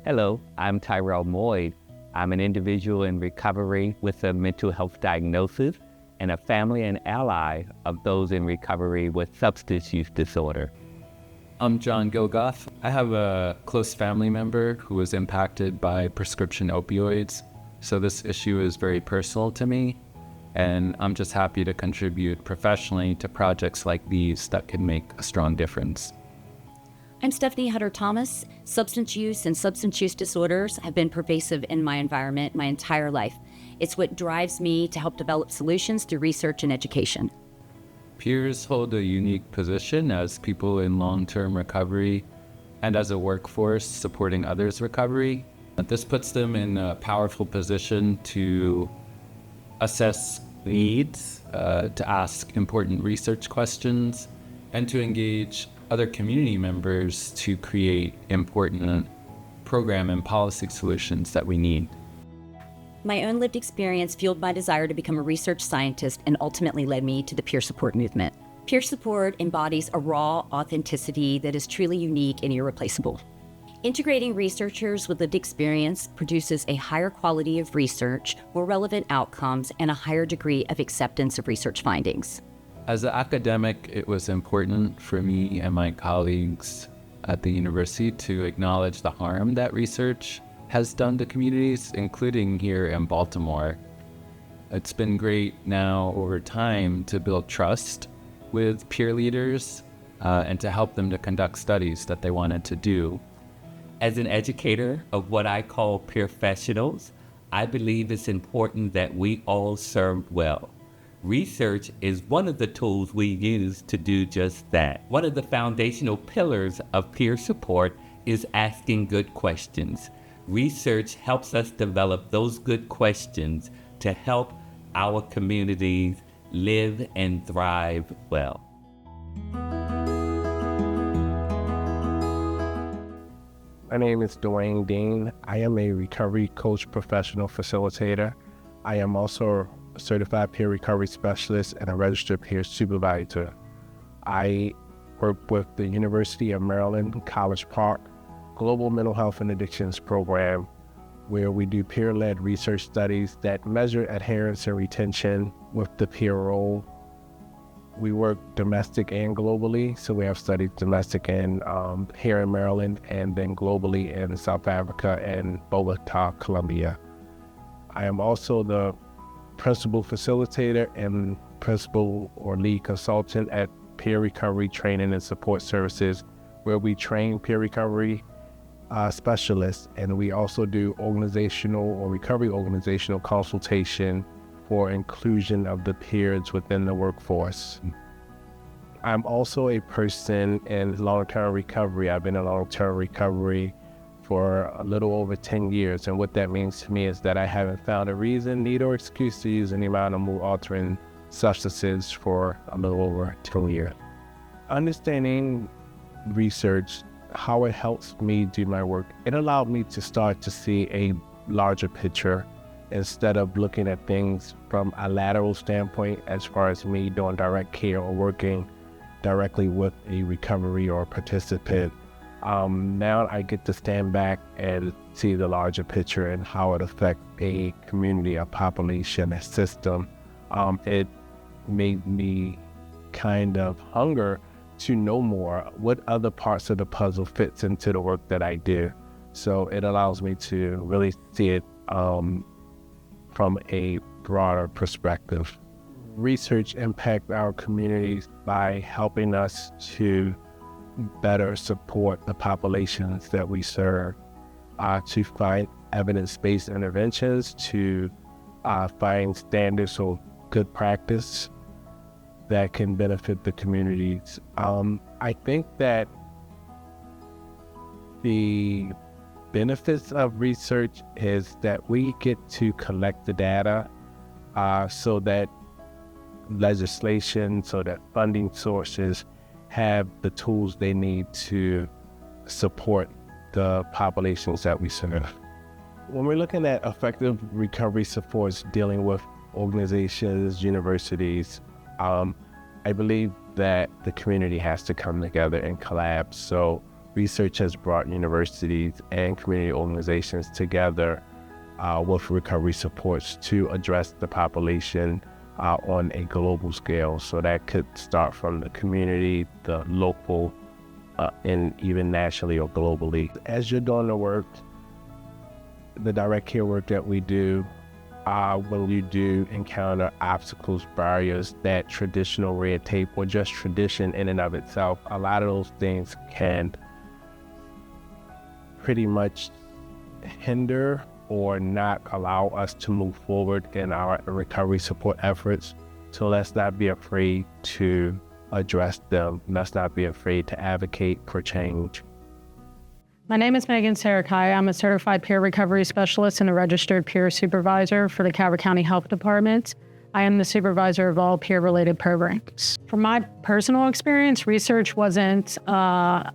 Hello, I'm Tyrell Moyd. I'm an individual in recovery with a mental health diagnosis and a family and ally of those in recovery with substance use disorder. I'm Jon Gilgoff. I have a close family member who was impacted by prescription opioids, so this issue is very personal to me, and I'm just happy to contribute professionally to projects like these that can make a strong difference. I'm Tiffinee Scott. Substance use and substance use disorders have been pervasive in my environment my entire life. It's what drives me to help develop solutions through research and education. Peers hold a unique position as people in long-term recovery and as a workforce supporting others' recovery. This puts them in a powerful position to assess needs, to ask important research questions, and to engage other community members to create important program and policy solutions that we need. My own lived experience fueled my desire to become a research scientist and ultimately led me to the peer support movement. Peer support embodies a raw authenticity that is truly unique and irreplaceable. Integrating researchers with lived experience produces a higher quality of research, more relevant outcomes, and a higher degree of acceptance of research findings. As an academic, it was important for me and my colleagues at the university to acknowledge the harm that research has done to communities, including here in Baltimore. It's been great now over time to build trust with peer leaders and to help them to conduct studies that they wanted to do. As an educator of what I call peer professionals, I believe it's important that we all serve well. Research is one of the tools we use to do just that. One of the foundational pillars of peer support is asking good questions. Research helps us develop those good questions to help our communities live and thrive well. My name is Dwayne Dean. I am a recovery coach professional facilitator. I am also a certified peer recovery specialist and a registered peer supervisor. I work with the University of Maryland, College Park Global Mental Health and Addictions Program, where we do peer-led research studies that measure adherence and retention with the peer role. We work domestic and globally, so we have studies domestic and here in Maryland, and then globally in South Africa and Bogota, Colombia. I am also the principal facilitator and principal or lead consultant at Peer Recovery Training and Support Services, where we train peer recovery specialists, and we also do organizational or recovery organizational consultation for inclusion of the peers within the workforce. I'm also a person in long-term recovery. I've been in long-term recovery for a little over 10 years, and what that means to me is that I haven't found a reason, need, or excuse to use any amount of mood-altering substances for a little over 2 years. Understanding research, how it helps me do my work, it allowed me to start to see a larger picture instead of looking at things from a lateral standpoint as far as me doing direct care or working directly with a recovery or participant. Now I get to stand back and see the larger picture and how it affects a community, a population, a system. It made me kind of hunger to know more what other parts of the puzzle fits into the work that I do. So it allows me to really see it from a broader perspective. Research impacts our communities by helping us to better support the populations that we serve, to find evidence-based interventions, to find standards of good practice that can benefit the communities. I think that the benefits of research is that we get to collect the data so that legislation, so that funding sources have the tools they need to support the populations that we serve. When we're looking at effective recovery supports dealing with organizations, universities, I believe that the community has to come together and collab. So research has brought universities and community organizations together with recovery supports to address the population on a global scale. So that could start from the community, the local, and even nationally or globally. As you're doing the work, the direct care work that we do, when you do encounter obstacles, barriers, that traditional red tape or just tradition in and of itself, a lot of those things can pretty much hinder or not allow us to move forward in our recovery support efforts. So let's not be afraid to address them. Let's not be afraid to advocate for change. My name is Megan Sarikaya. I'm a certified peer recovery specialist and a registered peer supervisor for the Calvert County Health Department. I am the supervisor of all peer-related programs. From my personal experience, research wasn't a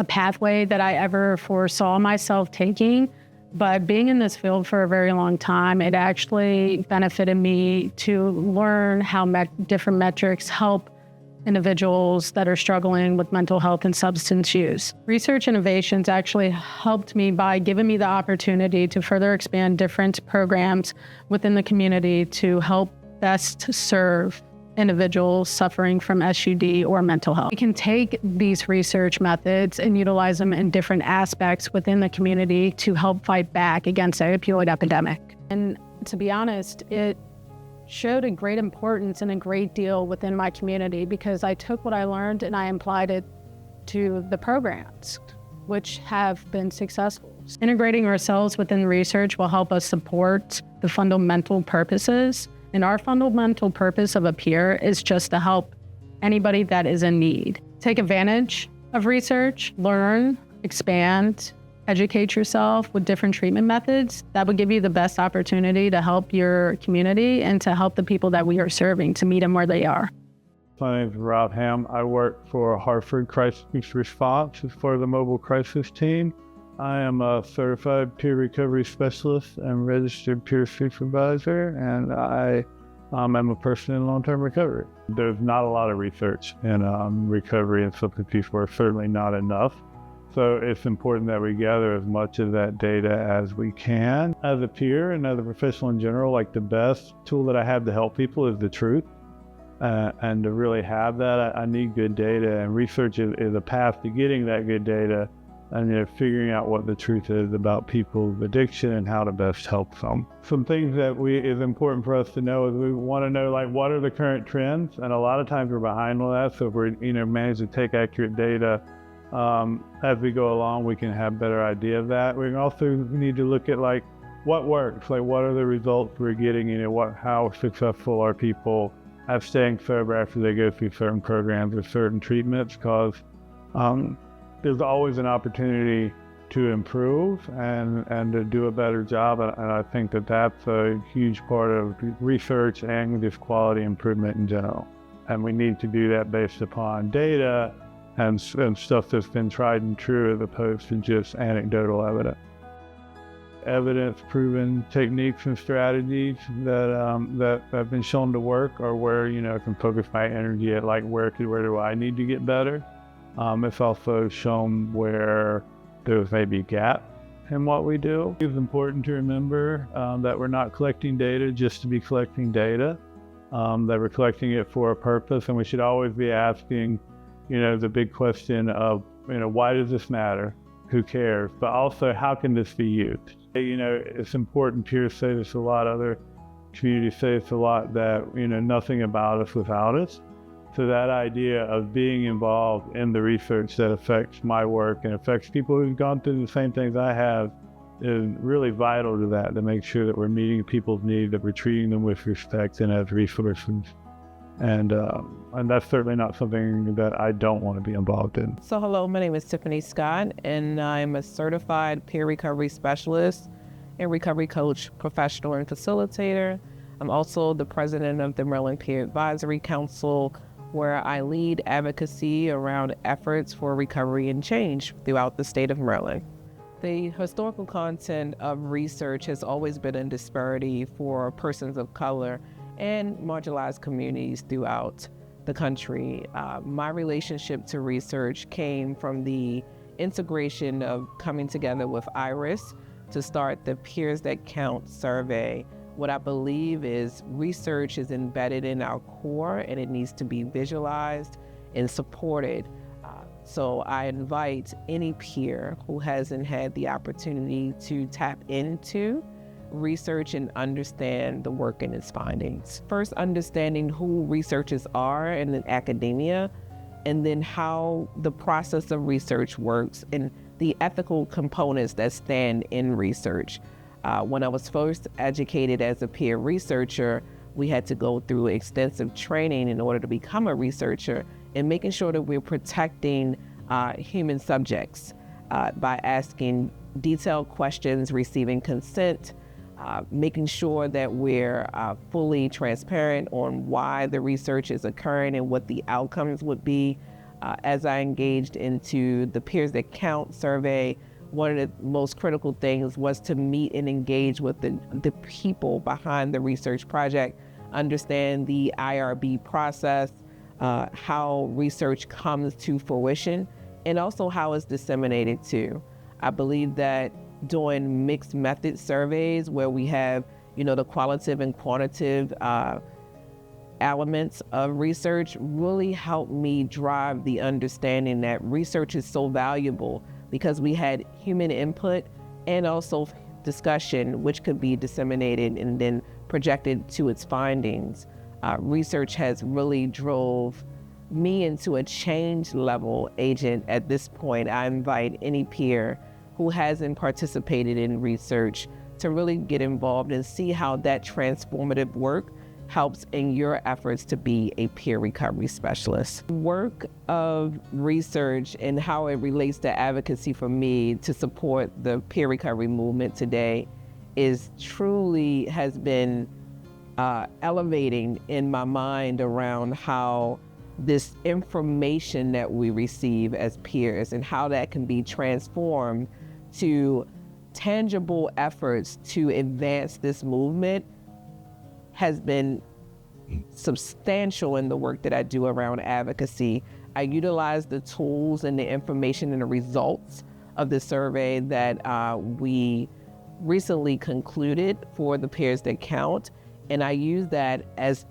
pathway that I ever foresaw myself taking, but being in this field for a very long time, it actually benefited me to learn how different metrics help individuals that are struggling with mental health and substance use. Research innovations actually helped me by giving me the opportunity to further expand different programs within the community to help best serve individuals suffering from SUD or mental health. We can take these research methods and utilize them in different aspects within the community to help fight back against the opioid epidemic. And to be honest, it showed a great importance and a great deal within my community because I took what I learned and I applied it to the programs, which have been successful. Integrating ourselves within research will help us support the fundamental purposes. And our fundamental purpose of a peer is just to help anybody that is in need. Take advantage of research, learn, expand, educate yourself with different treatment methods. That would give you the best opportunity to help your community and to help the people that we are serving to meet them where they are. My name is Rob Hamm. I work for Hartford Crisis Response as part of the mobile crisis team. I am a certified peer recovery specialist and registered peer supervisor, and I am a person in long-term recovery. There's not a lot of research in recovery and substance use work, certainly not enough. So it's important that we gather as much of that data as we can. As a peer and as a professional in general, like the best tool that I have to help people is the truth. And to really have that, I need good data, and research is a path to getting that good data and figuring out what the truth is about people's addiction and how to best help them. Some things that is important for us to know is we want to know, like, what are the current trends? And a lot of times we're behind on that. So if we're manage to take accurate data as we go along, we can have better idea of that. We also need to look at, like, what works, like what are the results we're getting, how successful are people at staying sober after they go through certain programs or certain treatments, because there's always an opportunity to improve and to do a better job. And I think that that's a huge part of research and just quality improvement in general. And we need to do that based upon data and stuff that's been tried and true as opposed to just anecdotal evidence. Evidence-proven techniques and strategies that have been shown to work are where I can focus my energy at, like where do I need to get better. It's also shown where there's maybe a gap in what we do. It's important to remember that we're not collecting data just to be collecting data, that we're collecting it for a purpose, and we should always be asking, the big question of, why does this matter? Who cares? But also, how can this be used? It's important. Peers say this a lot, other communities say this a lot, that, nothing about us without us. So that idea of being involved in the research that affects my work and affects people who've gone through the same things I have is really vital to that, to make sure that we're meeting people's needs, that we're treating them with respect and as resources. And that's certainly not something that I don't want to be involved in. So hello, my name is Tiffinee Scott, and I'm a certified peer recovery specialist and recovery coach, professional and facilitator. I'm also the president of the Maryland Peer Advisory Council, where I lead advocacy around efforts for recovery and change throughout the state of Maryland. The historical content of research has always been in disparity for persons of color and marginalized communities throughout the country. My relationship to research came from the integration of coming together with IRIS to start the Peers That Count survey. What I believe is research is embedded in our core and it needs to be visualized and supported. So I invite any peer who hasn't had the opportunity to tap into research and understand the work and its findings. First, understanding who researchers are in academia, and then how the process of research works and the ethical components that stand in research. When I was first educated as a peer researcher, we had to go through extensive training in order to become a researcher, and making sure that we're protecting human subjects by asking detailed questions, receiving consent, making sure that we're fully transparent on why the research is occurring and what the outcomes would be. As I engaged into the Peers That Count survey, one of the most critical things was to meet and engage with the people behind the research project, understand the IRB process, how research comes to fruition, and also how it's disseminated too. I believe that doing mixed method surveys where we have, the qualitative and quantitative elements of research really helped me drive the understanding that research is so valuable because we had human input and also discussion, which could be disseminated and then projected to its findings. Research has really drove me into a change level agent at this point. I invite any peer who hasn't participated in research to really get involved and see how that transformative work helps in your efforts to be a peer recovery specialist. Work of research and how it relates to advocacy for me to support the peer recovery movement today is truly has been elevating in my mind around how this information that we receive as peers and how that can be transformed to tangible efforts to advance this movement has been substantial in the work that I do around advocacy. I utilize the tools and the information and the results of the survey that we recently concluded for the Peers That Count, and I use that as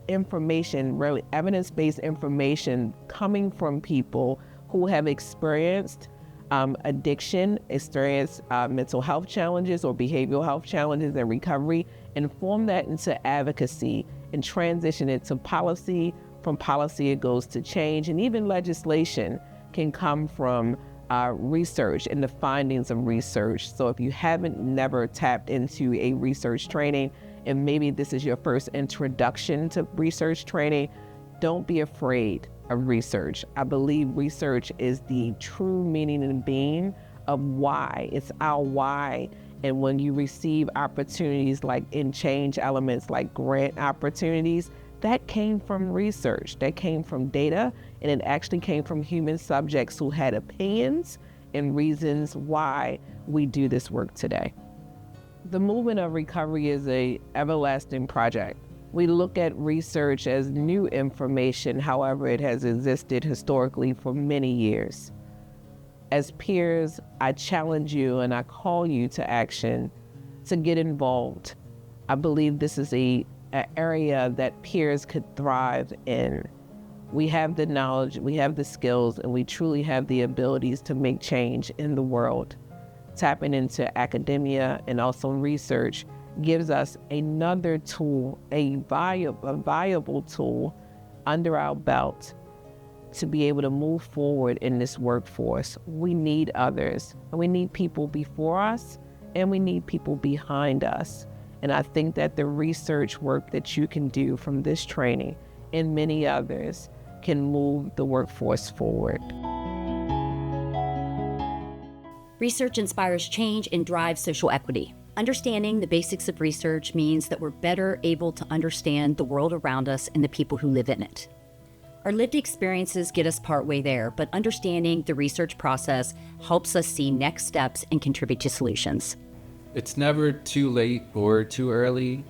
information, really evidence-based information coming from people who have experienced addiction, experienced mental health challenges or behavioral health challenges and recovery, and form that into advocacy and transition it to policy. From policy, it goes to change, and even legislation can come from research and the findings of research. So if you haven't never tapped into a research training, and maybe this is your first introduction to research training, don't be afraid of research. I believe research is the true meaning and being of why. It's our why. And when you receive opportunities like in change elements like grant opportunities, that came from research, that came from data, and it actually came from human subjects who had opinions and reasons why we do this work today. The movement of recovery is an everlasting project. We look at research as new information, however, it has existed historically for many years. As peers, I challenge you and I call you to action to get involved. I believe this is an area that peers could thrive in. We have the knowledge, we have the skills, and we truly have the abilities to make change in the world. Tapping into academia and also research gives us another tool, a viable tool under our belt to be able to move forward in this workforce. We need others, and we need people before us, and we need people behind us. And I think that the research work that you can do from this training and many others can move the workforce forward. Research inspires change and drives social equity. Understanding the basics of research means that we're better able to understand the world around us and the people who live in it. Our lived experiences get us partway there, but understanding the research process helps us see next steps and contribute to solutions. It's never too late or too early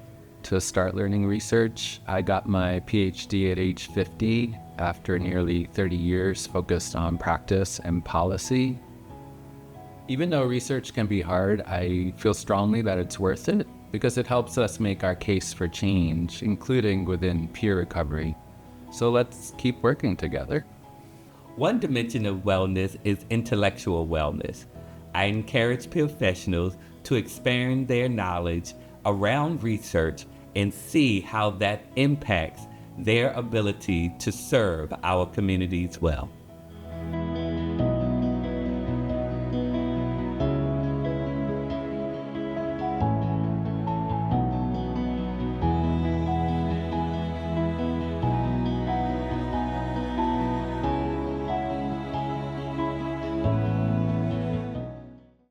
to start learning research. I got my PhD at age 50 after nearly 30 years focused on practice and policy. Even though research can be hard, I feel strongly that it's worth it because it helps us make our case for change, including within peer recovery. So let's keep working together. One dimension of wellness is intellectual wellness. I encourage professionals to expand their knowledge around research and see how that impacts their ability to serve our communities well.